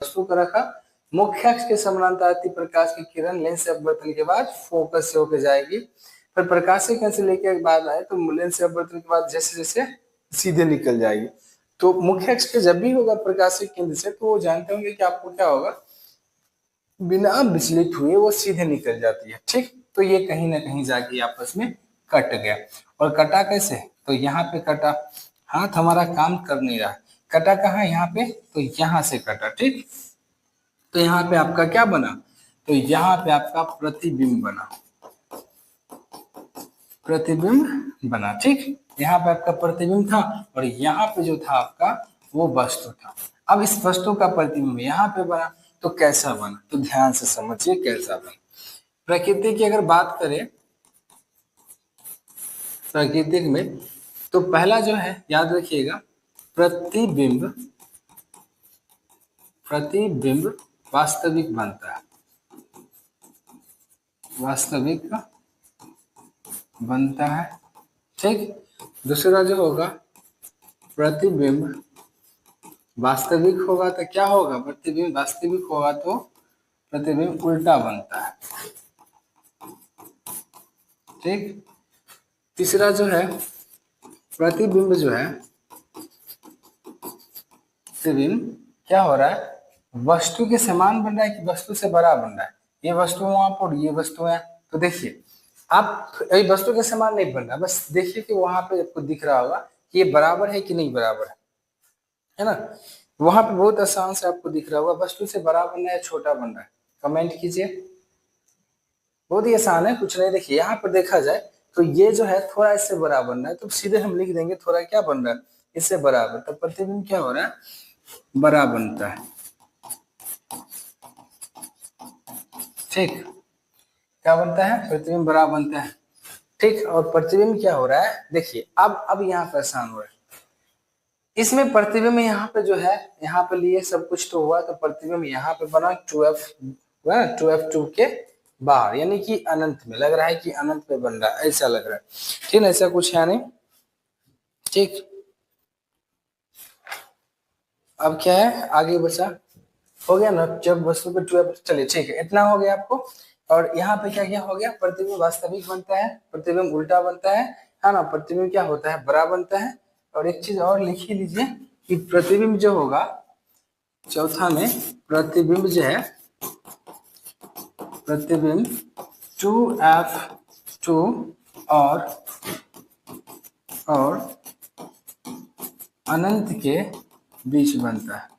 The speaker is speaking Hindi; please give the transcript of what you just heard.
वस्तु को रखा, मुख्य अक्ष के समानांतर आती प्रकाश की किरण लेंस से अपवर्तन के बाद फोकस से होकर जाएगी, फिर प्रकाश से केंद्र से लेकर बाद आए तो लेंस से अपवर्तन के बाद जैसे जैसे सीधे निकल जाएगी। तो मुख्य अक्ष पे जब भी होगा प्रकाश के केंद्र से, तो वो जानते होंगे कि आपको क्या होगा, बिना विचलित हुए वो सीधे निकल जाती है। ठीक, तो ये कहीं ना कहीं जाके आपस में कट गया। और कटा कैसे, तो यहाँ पे कटा, हाथ हमारा काम कर नहीं रहा, कटा कहाँ, यहाँ पे, तो यहाँ से कटा। ठीक, तो यहाँ पे आपका क्या बना, तो यहाँ पे आपका प्रतिबिंब बना, प्रतिबिंब बना। ठीक, यहाँ पे आपका प्रतिबिंब था और यहाँ पे जो था आपका वो वस्तु था। अब इस वस्तु का प्रतिबिंब यहाँ पे बना, तो कैसा बना, तो ध्यान से समझिए कैसा बना। प्रकृति की अगर बात करें प्राकृतिक में, तो पहला जो है याद रखिएगा, प्रतिबिंब, प्रतिबिंब वास्तविक बनता है, वास्तविक बनता है। ठीक, दूसरा जो होगा प्रतिबिंब वास्तविक होगा तो क्या होगा, प्रतिबिंब वास्तविक होगा तो प्रतिबिंब उल्टा बनता है। ठीक, तीसरा जो है प्रतिबिंब जो है, प्रतिबिंब क्या हो रहा है, वस्तु के समान बन रहा है कि वस्तु से बड़ा बन रहा है। ये वस्तु वहां पर, ये वस्तु है, तो देखिए आप वस्तु के समान नहीं बन रहा, बस देखिए कि वहां पे आपको दिख रहा होगा कि ये बराबर है कि नहीं बराबर है ना। वहां पे बहुत आसान से आपको दिख रहा होगा वस्तु से बड़ा बन रहा है छोटा बन रहा है, कमेंट कीजिए। बहुत ही आसान है, कुछ नहीं। देखिए यहाँ पर देखा जाए तो ये जो है थोड़ा इससे बड़ा बन रहा है, तो सीधे हम लिख देंगे थोड़ा क्या बन रहा है, इससे बराबर, तो प्रतिबिंब क्या हो रहा है, बड़ा बनता है। ठीक, क्या बनता है, प्रतिबिंब बड़ा बनता है। ठीक, और प्रतिबिंब क्या हो रहा है, देखिए अब यहाँ पर आसान हो रहा है। इसमें प्रतिबिंब यहाँ पे जो है, यहाँ पे लिए सब कुछ तो हुआ, तो प्रतिबिंब यहाँ पे बना 2f, 2f2 के बाहर, यानी कि अनंत में, लग रहा है कि अनंत में बन रहा है, ऐसा लग रहा है। ठीक, ऐसा कुछ है नहीं। ठीक, अब क्या है आगे बचा, हो गया ना, जब वस्तु पे 2f, चलिए ठीक है, इतना हो गया आपको। और यहाँ पे क्या क्या हो गया, प्रतिबिंब वास्तविक बनता है, प्रतिबिंब उल्टा बनता है ना, प्रतिबिंब क्या होता है, बड़ा बनता है। और एक चीज और लिख ही लीजिए कि प्रतिबिंब जो होगा, चौथा में प्रतिबिंब जो है, प्रतिबिंब 2f2 और अनंत के बीच बनता है।